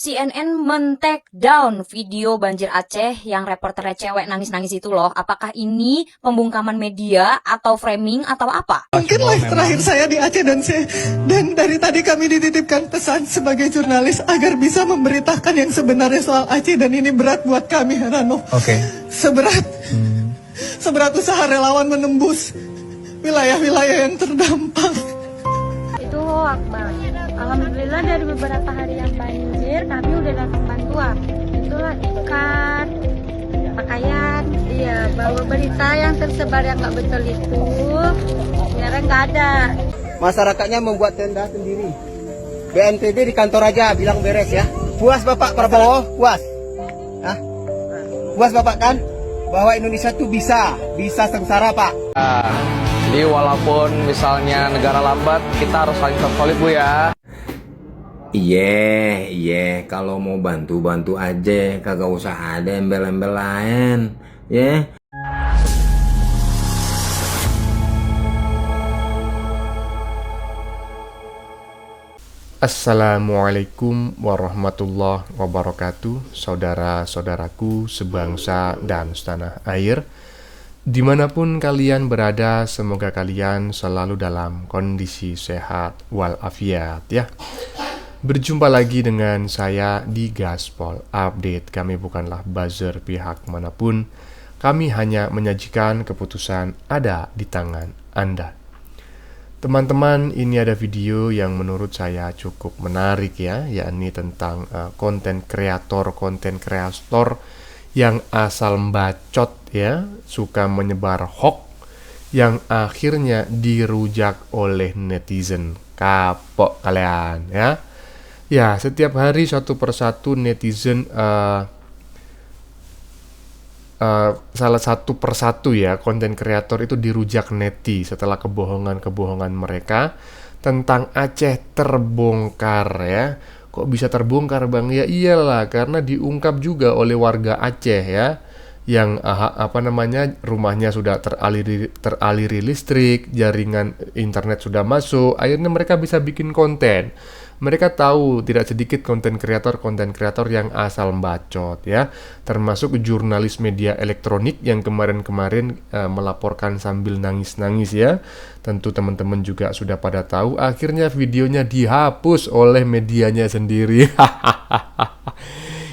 CNN men-take down video banjir Aceh yang reporternya cewek nangis-nangis itu loh. Apakah ini pembungkaman media atau framing atau apa? Mungkin live terakhir saya di Aceh dan dari tadi kami dititipkan pesan sebagai jurnalis agar bisa memberitakan yang sebenarnya soal Aceh, dan ini berat buat kami, Rano. Oke. Seberat usaha relawan menembus wilayah-wilayah yang terdampak. Itu hoak, Bang. Alhamdulillah dari beberapa hari yang banjir kami udah datang bantuan. Itulah ikan, pakaian, bahwa berita yang tersebar yang nggak betul itu sekarang nggak ada. Masyarakatnya membuat tenda sendiri. BNPB di kantor aja bilang beres ya. Puas Bapak Prabowo? Puas? Hah? Puas Bapak kan? Bahwa Indonesia tuh bisa sengsara Pak. Jadi walaupun misalnya negara lambat, kita harus saling solid Bu ya. Iya, kalau mau bantu aja, kagak usah ada embel-embel lain, ya. Assalamualaikum warahmatullahi wabarakatuh, saudara-saudaraku sebangsa dan setanah air. Dimanapun kalian berada, semoga kalian selalu dalam kondisi sehat walafiat ya. Berjumpa lagi dengan saya di Gaspol Update. Kami bukanlah buzzer pihak manapun. Kami hanya menyajikan keputusan ada di tangan Anda. Teman-teman, ini ada video yang menurut saya cukup menarik ya, yakni tentang konten kreator yang asal bacot ya, suka menyebar hoax yang akhirnya dirujak oleh netizen. Kapok kalian ya. Ya, setiap hari satu persatu netizen salah satu persatu ya, konten kreator itu dirujak neti setelah kebohongan-kebohongan mereka tentang Aceh terbongkar ya. Kok bisa terbongkar Bang? Ya iyalah, karena diungkap juga oleh warga Aceh ya, yang rumahnya sudah teraliri listrik, jaringan internet sudah masuk, akhirnya mereka bisa bikin konten. Mereka tahu tidak sedikit konten kreator yang asal bacot ya, termasuk jurnalis media elektronik yang kemarin-kemarin melaporkan sambil nangis-nangis ya. Tentu teman-teman juga sudah pada tahu, akhirnya videonya dihapus oleh medianya sendiri.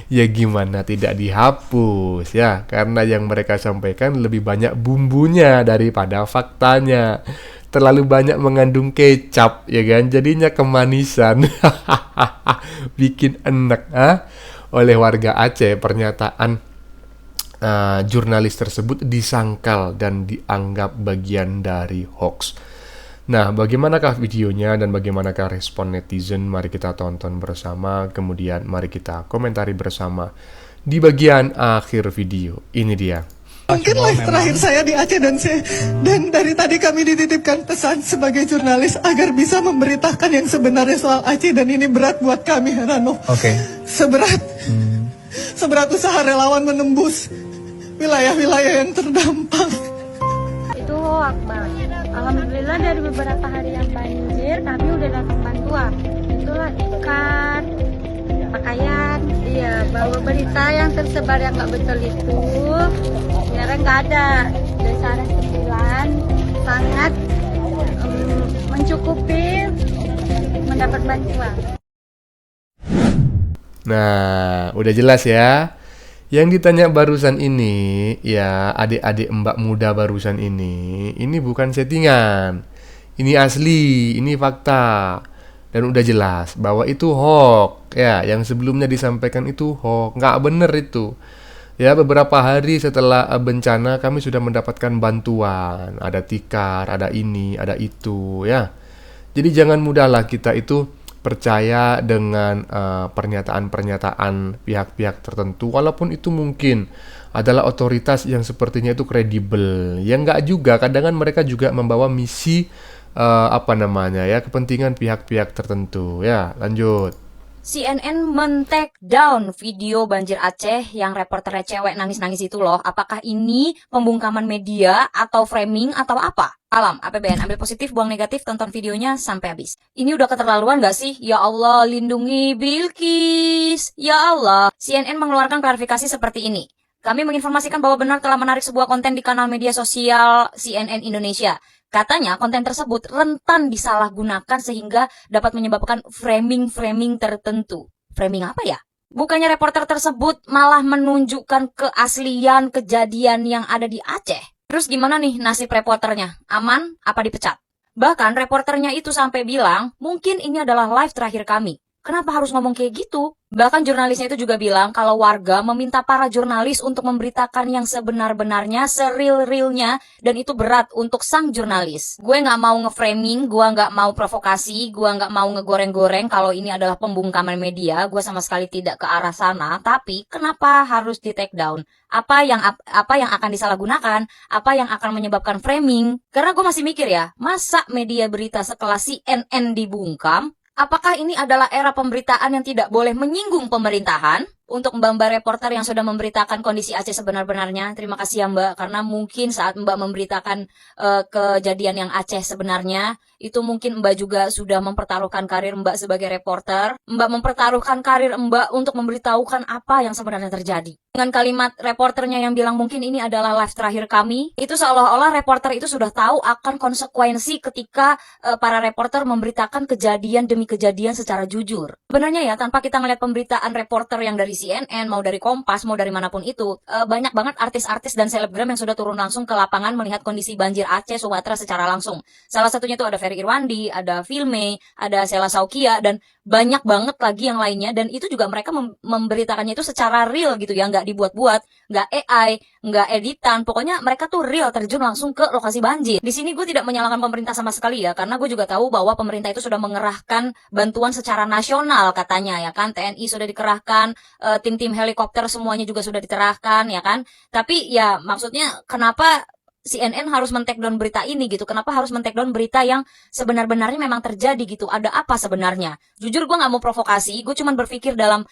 Ya gimana tidak dihapus ya, karena yang mereka sampaikan lebih banyak bumbunya daripada faktanya. Terlalu banyak mengandung kecap ya kan, jadinya kemanisan. Bikin enek oleh warga Aceh. Pernyataan jurnalis tersebut disangkal dan dianggap bagian dari hoax. Nah, bagaimanakah videonya dan bagaimanakah respon netizen? Mari kita tonton bersama, kemudian mari kita komentari bersama di bagian akhir video. Ini dia. Mungkin live terakhir saya di Aceh dan dari tadi kami dititipkan pesan sebagai jurnalis agar bisa memberitakan yang sebenarnya soal Aceh, dan ini berat buat kami, Rano. Oke. Seberat usaha relawan menembus wilayah-wilayah yang terdampak. Itu hoak, Bang. Alhamdulillah dari beberapa hari yang banjir kami udah datang bantuan. Itulah ikan, pakaian, bahwa berita yang tersebar yang nggak betul itu sekarang nggak ada. Desa 9 sangat mencukupi mendapat bantuan. Nah, udah jelas ya. Yang ditanya barusan ini, ya adik-adik mbak muda barusan ini bukan settingan. Ini asli, ini fakta. Dan udah jelas bahwa itu hoax. Ya, yang sebelumnya disampaikan itu hoax, nggak bener itu. Ya, beberapa hari setelah bencana kami sudah mendapatkan bantuan. Ada tikar, ada ini, ada itu ya. Jadi jangan mudahlah kita itu percaya dengan pernyataan-pernyataan pihak-pihak tertentu, walaupun itu mungkin adalah otoritas yang sepertinya itu kredibel. Ya enggak juga, kadang mereka juga membawa misi kepentingan pihak-pihak tertentu. Ya, lanjut. CNN men-take down video banjir Aceh yang reporternya cewek nangis-nangis itu loh. Apakah ini pembungkaman media atau framing atau apa? Alam, APBN, ambil positif, buang negatif, tonton videonya sampai habis. Ini udah keterlaluan gak sih? Ya Allah, lindungi Bilqis. Ya Allah, CNN mengeluarkan klarifikasi seperti ini. Kami menginformasikan bahwa benar telah menarik sebuah konten di kanal media sosial CNN Indonesia. Katanya konten tersebut rentan disalahgunakan sehingga dapat menyebabkan framing-framing tertentu. Framing apa ya? Bukannya reporter tersebut malah menunjukkan keaslian kejadian yang ada di Aceh. Terus gimana nih nasib reporternya? Aman? Apa dipecat? Bahkan reporternya itu sampai bilang, mungkin ini adalah live terakhir kami. Kenapa harus ngomong kayak gitu? Bahkan jurnalisnya itu juga bilang kalau warga meminta para jurnalis untuk memberitakan yang sebenar-benarnya, seril-rilnya, dan itu berat untuk sang jurnalis. Gue nggak mau nge-framing, gue nggak mau provokasi, gue nggak mau ngegoreng-goreng kalau ini adalah pembungkaman media, gue sama sekali tidak ke arah sana. Tapi kenapa harus di take down? Apa yang akan disalahgunakan? Apa yang akan menyebabkan framing? Karena gue masih mikir ya, masa media berita sekelas CNN dibungkam? Apakah ini adalah era pemberitaan yang tidak boleh menyinggung pemerintahan? Untuk Mbak reporter yang sudah memberitakan kondisi Aceh sebenar-benarnya, terima kasih ya Mbak, karena mungkin saat Mbak memberitakan kejadian yang Aceh sebenarnya, itu mungkin Mbak juga sudah mempertaruhkan karir Mbak sebagai reporter. Mbak mempertaruhkan karir Mbak untuk memberitahukan apa yang sebenarnya terjadi. Dengan kalimat reporternya yang bilang mungkin ini adalah live terakhir kami, itu seolah-olah reporter itu sudah tahu akan konsekuensi ketika para reporter memberitakan kejadian demi kejadian secara jujur. Sebenarnya ya, tanpa kita ngeliat pemberitaan reporter yang dari CNN, mau dari Kompas, mau dari manapun itu, banyak banget artis-artis dan selebgram yang sudah turun langsung ke lapangan melihat kondisi banjir Aceh, Sumatera secara langsung. Salah satunya itu ada Ferry Irwandi, ada Filme, ada Sela Saukia, dan banyak banget lagi yang lainnya. Dan itu juga mereka memberitakannya itu secara real gitu ya, nggak dibuat-buat, nggak AI, nggak editan. Pokoknya mereka tuh real terjun langsung ke lokasi banjir. Di sini gue tidak menyalahkan pemerintah sama sekali ya, karena gue juga tahu bahwa pemerintah itu sudah mengerahkan bantuan secara nasional katanya ya kan, TNI sudah dikerahkan, tim-tim helikopter semuanya juga sudah diterahkan ya kan. Tapi ya maksudnya kenapa CNN harus men-take down berita ini gitu? Kenapa harus men-take down berita yang sebenar-benarnya memang terjadi gitu? Ada apa sebenarnya? Jujur gue nggak mau provokasi, gue cuma berpikir dalam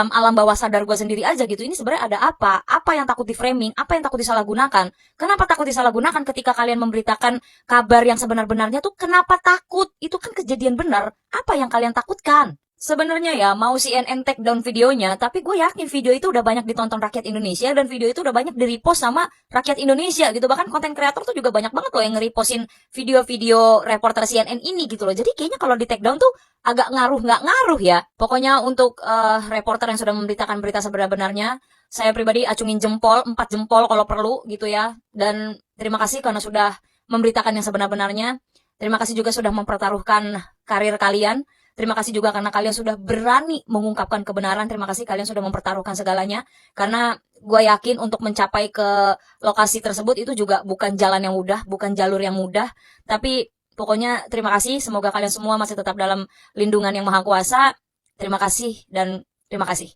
alam bawah sadar gue sendiri aja gitu. Ini sebenarnya ada apa? Apa yang takut di framing? Apa yang takut disalahgunakan? Kenapa takut disalahgunakan ketika kalian memberitakan kabar yang sebenar-benarnya tuh? Kenapa takut? Itu kan kejadian benar. Apa yang kalian takutkan? Sebenarnya ya, mau CNN take down videonya, tapi gue yakin video itu udah banyak ditonton rakyat Indonesia, dan video itu udah banyak di-repost sama rakyat Indonesia gitu. Bahkan konten kreator tuh juga banyak banget loh yang nge-repostin video-video reporter CNN ini gitu loh. Jadi kayaknya kalau di take down tuh agak nggak ngaruh ya. Pokoknya untuk reporter yang sudah memberitakan berita sebenar-benarnya, saya pribadi acungin jempol, 4 jempol kalau perlu gitu ya. Dan terima kasih karena sudah memberitakan yang sebenar-benarnya. Terima kasih juga sudah mempertaruhkan karir kalian. Terima kasih juga karena kalian sudah berani mengungkapkan kebenaran. Terima kasih kalian sudah mempertaruhkan segalanya. Karena gue yakin untuk mencapai ke lokasi tersebut itu juga bukan jalan yang mudah, bukan jalur yang mudah. Tapi pokoknya terima kasih. Semoga kalian semua masih tetap dalam lindungan yang maha kuasa. Terima kasih dan terima kasih.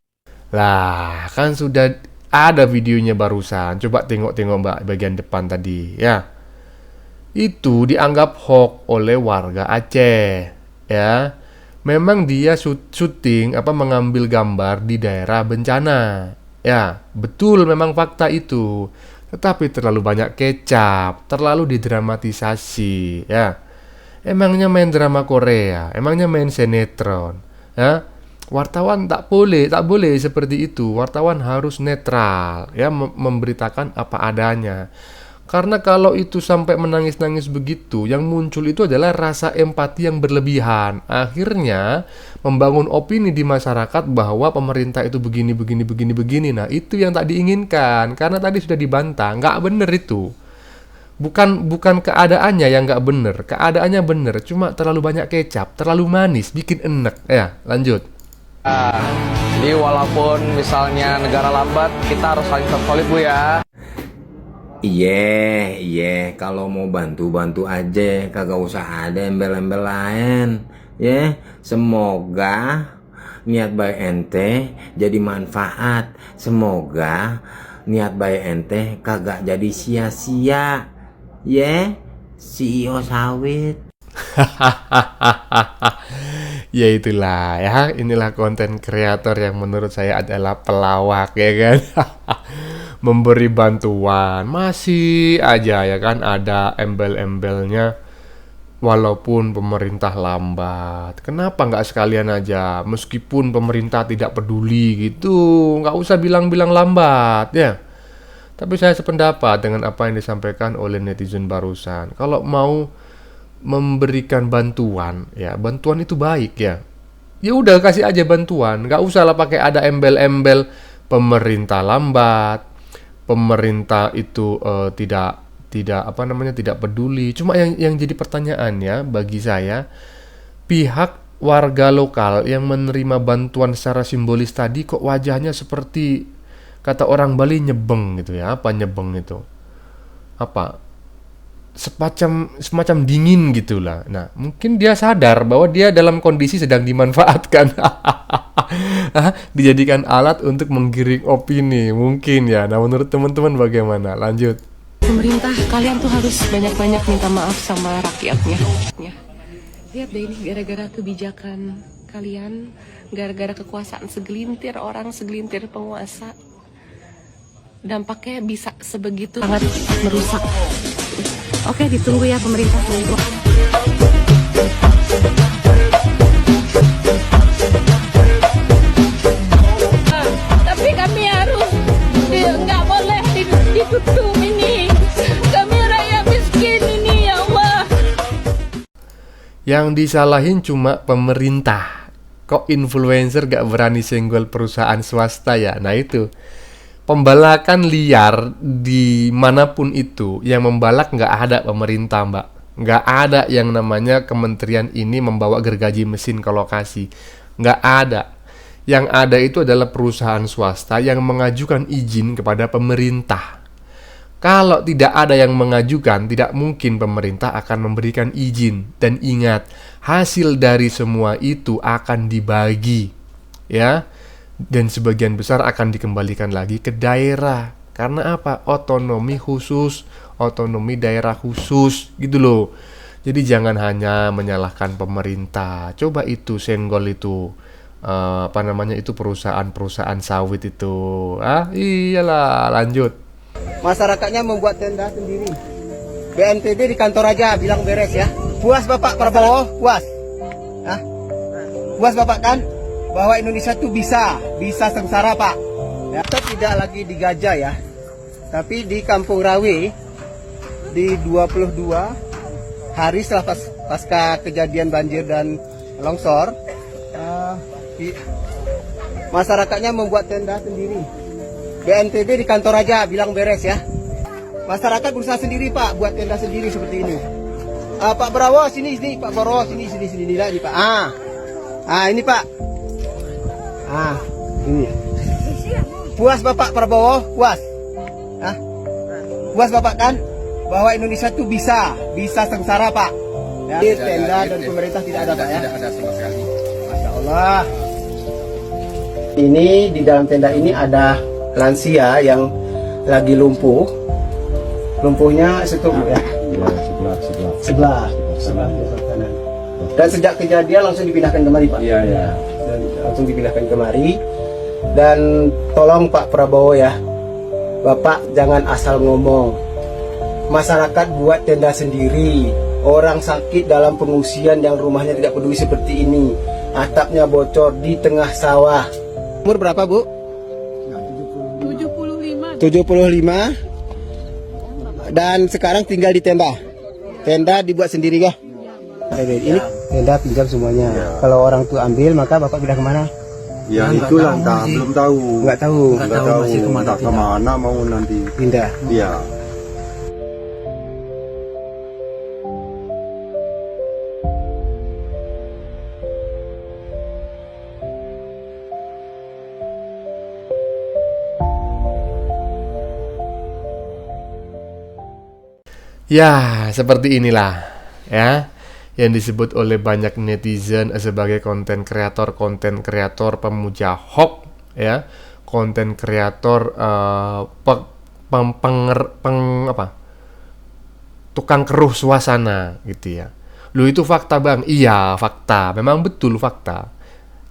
Lah, kan sudah ada videonya barusan. Coba tengok-tengok Mbak bagian depan tadi ya. Itu dianggap hoax oleh warga Aceh ya. Memang dia syuting mengambil gambar di daerah bencana. Ya, betul memang fakta itu. Tetapi terlalu banyak kecap, terlalu didramatisasi, ya. Emangnya main drama Korea, emangnya main sinetron, ya. Wartawan tak boleh seperti itu. Wartawan harus netral, ya, memberitakan apa adanya. Karena kalau itu sampai menangis-nangis begitu, yang muncul itu adalah rasa empati yang berlebihan. Akhirnya membangun opini di masyarakat bahwa pemerintah itu begini. Nah, itu yang tak diinginkan. Karena tadi sudah dibantah, nggak bener itu. Bukan keadaannya yang nggak bener, keadaannya bener. Cuma terlalu banyak kecap, terlalu manis, bikin enek. Ya, lanjut. Jadi walaupun misalnya negara lambat, kita harus saling solid Bu ya. Iya, kalau mau bantu aja, kagak usah ada embel-embel lain. Ya, semoga niat baik ente jadi manfaat. Semoga niat baik ente kagak jadi sia-sia. Ya, CEO sawit. Ya itulah ya, inilah konten kreator yang menurut saya adalah pelawak ya kan. Memberi bantuan masih aja ya kan ada embel-embelnya. Walaupun pemerintah lambat, kenapa nggak sekalian aja meskipun pemerintah tidak peduli gitu, nggak usah bilang-bilang lambat ya. Tapi saya sependapat dengan apa yang disampaikan oleh netizen barusan. Kalau mau memberikan bantuan, ya bantuan itu baik ya. Ya udah kasih aja bantuan, nggak usah lah pakai ada embel-embel pemerintah lambat, pemerintah itu tidak peduli. Cuma yang jadi pertanyaan ya bagi saya, pihak warga lokal yang menerima bantuan secara simbolis tadi kok wajahnya seperti kata orang Bali nyebeng gitu ya. Apa nyebeng itu? Apa? Semacam dingin gitulah. Nah, mungkin dia sadar bahwa dia dalam kondisi sedang dimanfaatkan. Dijadikan alat untuk menggiring opini mungkin ya. Nah, menurut teman-teman bagaimana? Lanjut. Pemerintah, kalian tuh harus banyak-banyak minta maaf sama rakyatnya. Lihat deh ini gara-gara kebijakan kalian, gara-gara kekuasaan segelintir orang, segelintir penguasa, dampaknya bisa sebegitu sangat merusak. Oke, ditunggu ya pemerintah. Tapi kami harus nggak boleh ditutup ini. Kami rakyat miskin ini ya Allah. Yang disalahin cuma pemerintah. Kok influencer gak berani senggol perusahaan swasta ya? Nah itu, pembalakan liar dimanapun itu, yang membalak gak ada pemerintah mbak. Gak ada yang namanya kementerian ini membawa gergaji mesin ke lokasi. Gak ada. Yang ada itu adalah perusahaan swasta yang mengajukan izin kepada pemerintah. Kalau tidak ada yang mengajukan, tidak mungkin pemerintah akan memberikan izin. Dan ingat, hasil dari semua itu akan dibagi, ya. Dan sebagian besar akan dikembalikan lagi ke daerah. Karena apa? Otonomi khusus, otonomi daerah khusus, gitu loh. Jadi jangan hanya menyalahkan pemerintah. Coba itu senggol itu, itu perusahaan-perusahaan sawit itu. Iyalah, lanjut. Masyarakatnya membuat tenda sendiri. BNPB di kantor aja bilang beres ya. Puas Bapak Prabowo? Puas? Hah? Puas Bapak kan? Bahwa Indonesia tuh bisa sengsara Pak. Ya, kita tidak lagi di Gajah ya. Tapi di Kampung Rawe di 22 hari setelah pasca kejadian banjir dan longsor, masyarakatnya membuat tenda sendiri. BNPB di kantor aja bilang beres ya. Masyarakat berusaha sendiri Pak buat tenda sendiri seperti ini. Pak Prabowo sini Pak Prabowo sini lah ini Pak. Ini Pak. Ini. Puas Bapak Prabowo? Puas? Hah? Puas Bapak kan? Bahwa Indonesia tuh bisa sengsara Pak. Ya, tenda dan pemerintah tidak ada Pak ya. Tidak ada sama sekali. Masya Allah. Ini di dalam tenda ini ada lansia yang lagi lumpuh. Lumpuhnya situ ya. Sebelah kanan. Dan sejak kejadian langsung dipindahkan kemari Pak. Iya. Dan langsung dipindahkan kemari. Dan tolong Pak Prabowo ya, Bapak jangan asal ngomong. Masyarakat buat tenda sendiri. Orang sakit dalam pengungsian yang rumahnya tidak peduli seperti ini. Atapnya bocor di tengah sawah. Umur berapa Bu? 75. Dan sekarang tinggal di tenda. Tenda dibuat sendiri kah? Ini tenda pinjam semuanya. Kalau orang tua ambil maka Bapak pindah kemana? Ya itulah belum tahu. Nggak tahu. Masih kemana mau nanti Pindah. Iya. Ya, seperti inilah ya yang disebut oleh banyak netizen sebagai konten kreator pemuja hoax ya, konten kreator tukang keruh suasana gitu ya. Lu itu fakta bang? Iya fakta, memang betul fakta.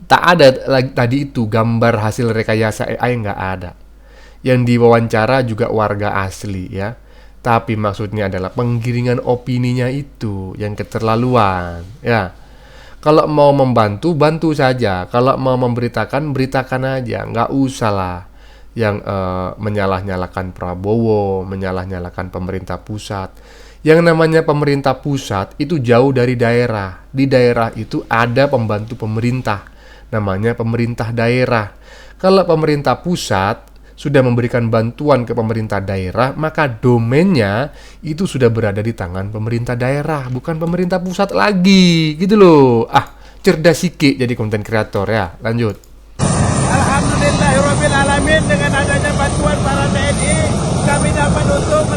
Tak ada lagi tadi itu gambar hasil rekayasa AI, nggak ada. Yang diwawancara juga warga asli ya. Tapi maksudnya adalah penggiringan opininya itu yang keterlaluan ya. Kalau mau membantu, bantu saja. Kalau mau memberitakan, beritakan aja. Nggak usah lah yang menyalah-nyalakan Prabowo, menyalah-nyalakan pemerintah pusat. Yang namanya pemerintah pusat itu jauh dari daerah. Di daerah itu ada pembantu pemerintah, namanya pemerintah daerah. Kalau pemerintah pusat sudah memberikan bantuan ke pemerintah daerah, maka domainnya itu sudah berada di tangan pemerintah daerah, bukan pemerintah pusat lagi, gitu loh. Cerdas sikik jadi konten kreator ya. Lanjut. Alhamdulillahirrabbilalamin, dengan adanya bantuan para TNI, kami dapat untuk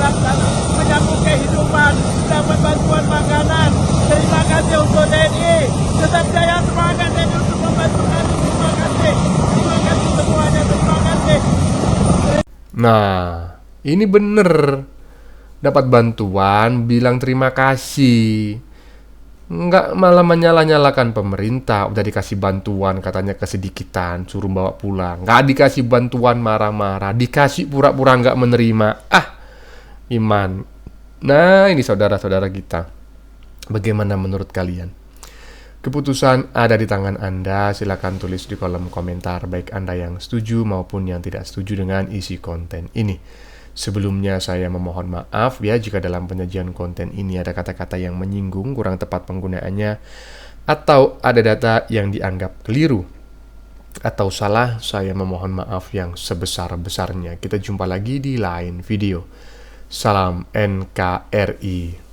menyambung kehidupan, dapat bantuan makanan. Terima kasih untuk TNI, tetap jaya, semangat TNI untuk membantu kami. Terima kasih semuanya, terima kasih. Nah, ini bener. Dapat bantuan, bilang terima kasih. Nggak malah menyalah-nyalakan pemerintah. Udah dikasih bantuan, katanya kesedikitan, suruh bawa pulang. Nggak dikasih bantuan, marah-marah. Dikasih pura-pura nggak menerima. Iman. Nah, ini saudara-saudara kita. Bagaimana menurut kalian? Keputusan ada di tangan Anda. Silakan tulis di kolom komentar, baik Anda yang setuju maupun yang tidak setuju dengan isi konten ini. Sebelumnya saya memohon maaf ya jika dalam penyajian konten ini ada kata-kata yang menyinggung, kurang tepat penggunaannya, atau ada data yang dianggap keliru atau salah. Saya memohon maaf yang sebesar-besarnya. Kita jumpa lagi di lain video. Salam NKRI.